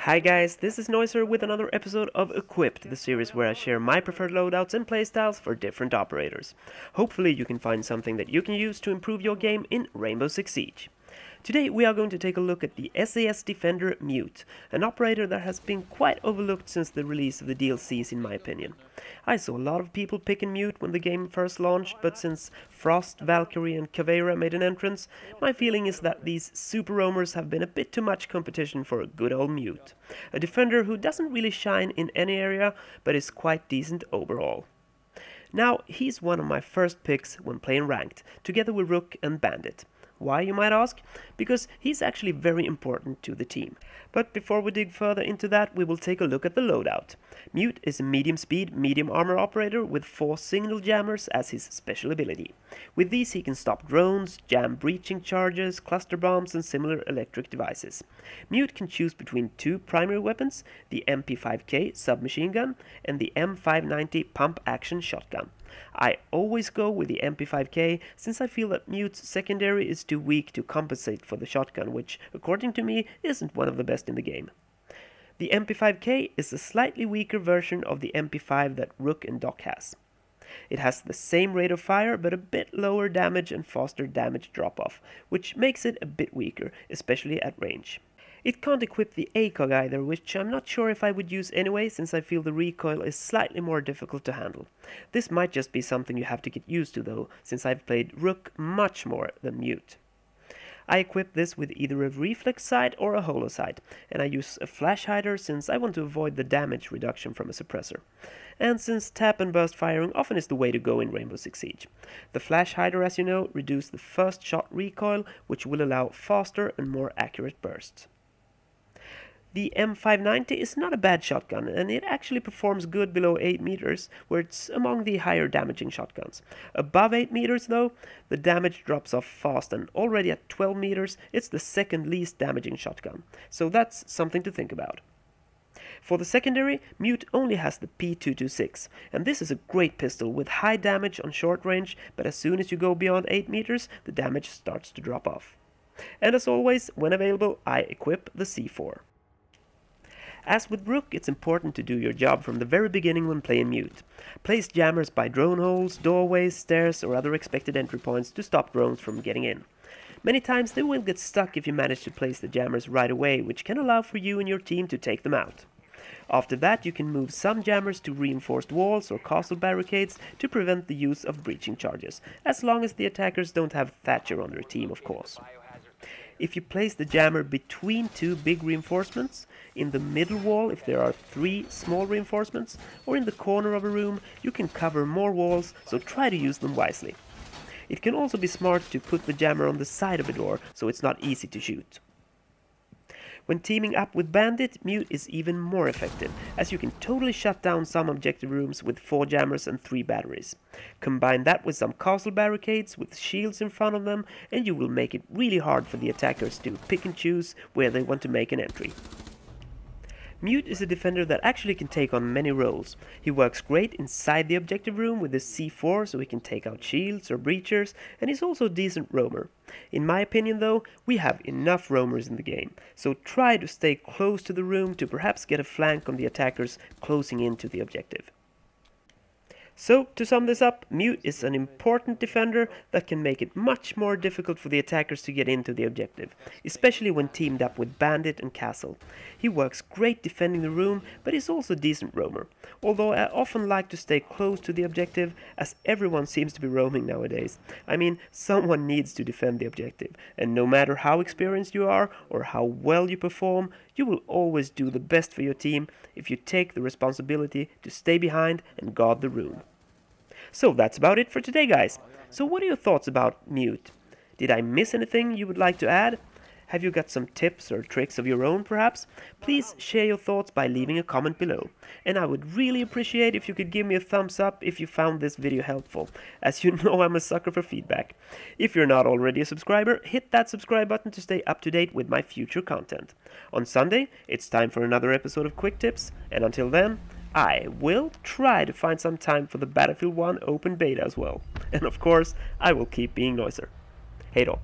Hi guys, this is Noiser with another episode of Equipped, the series where I share my preferred loadouts and playstyles for different operators. Hopefully you can find something that you can use to improve your game in Rainbow Six Siege. Today we are going to take a look at the SAS Defender Mute, an operator that has been quite overlooked since the release of the DLCs in my opinion. I saw a lot of people picking Mute when the game first launched, but since Frost, Valkyrie and Caveira made an entrance, my feeling is that these super roamers have been a bit too much competition for a good old Mute. A defender who doesn't really shine in any area, but is quite decent overall. Now, he's one of my first picks when playing ranked, together with Rook and Bandit. Why, you might ask? Because he's actually very important to the team. But before we dig further into that, we will take a look at the loadout. Mute is a medium speed, medium armor operator with 4 signal jammers as his special ability. With these he can stop drones, jam breaching charges, cluster bombs and similar electric devices. Mute can choose between 2 primary weapons, the MP5K submachine gun and the M590 pump action shotgun. I always go with the MP5K since I feel that Mute's secondary is too weak to compensate for the shotgun, which, according to me, isn't one of the best in the game. The MP5K is a slightly weaker version of the MP5 that Rook and Doc has. It has the same rate of fire but a bit lower damage and faster damage drop-off, which makes it a bit weaker, especially at range. It can't equip the ACOG either, which I'm not sure if I would use anyway, since I feel the recoil is slightly more difficult to handle. This might just be something you have to get used to though, since I've played Rook much more than Mute. I equip this with either a reflex sight or a holo sight, and I use a flash hider since I want to avoid the damage reduction from a suppressor. And since tap and burst firing often is the way to go in Rainbow Six Siege. The flash hider, as you know, reduces the first shot recoil, which will allow faster and more accurate bursts. The M590 is not a bad shotgun, and it actually performs good below 8 meters, where it's among the higher damaging shotguns. Above 8 meters though, the damage drops off fast, and already at 12 meters, it's the second least damaging shotgun. So that's something to think about. For the secondary, Mute only has the P226, and this is a great pistol with high damage on short range, but as soon as you go beyond 8 meters, the damage starts to drop off. And as always, when available, I equip the C4. As with Rook, it's important to do your job from the very beginning when playing Mute. Place jammers by drone holes, doorways, stairs or other expected entry points to stop drones from getting in. Many times they will get stuck if you manage to place the jammers right away, which can allow for you and your team to take them out. After that you can move some jammers to reinforced walls or castle barricades to prevent the use of breaching charges, as long as the attackers don't have Thatcher on their team, of course. If you place the jammer between 2 big reinforcements, in the middle wall if there are 3 small reinforcements, or in the corner of a room, you can cover more walls, so try to use them wisely. It can also be smart to put the jammer on the side of a door, so it's not easy to shoot. When teaming up with Bandit, Mute is even more effective, as you can totally shut down some objective rooms with 4 jammers and 3 batteries. Combine that with some castle barricades with shields in front of them, and you will make it really hard for the attackers to pick and choose where they want to make an entry. Mute is a defender that actually can take on many roles. He works great inside the objective room with his C4 so he can take out shields or breachers, and he's also a decent roamer. In my opinion though, we have enough roamers in the game, so try to stay close to the room to perhaps get a flank on the attackers closing into the objective. So, to sum this up, Mute is an important defender that can make it much more difficult for the attackers to get into the objective, especially when teamed up with Bandit and Castle. He works great defending the room, but he's also a decent roamer, although I often like to stay close to the objective, as everyone seems to be roaming nowadays. I mean, someone needs to defend the objective, and no matter how experienced you are or how well you perform, you will always do the best for your team if you take the responsibility to stay behind and guard the room. So that's about it for today, guys. So what are your thoughts about Mute? Did I miss anything you would like to add? Have you got some tips or tricks of your own, perhaps? Please share your thoughts by leaving a comment below. And I would really appreciate if you could give me a thumbs up if you found this video helpful, as you know I'm a sucker for feedback. If you're not already a subscriber, hit that subscribe button to stay up to date with my future content. On Sunday, it's time for another episode of Quick Tips, and until then, I will try to find some time for the Battlefield 1 open beta as well. And of course, I will keep being Noiser. Hej då!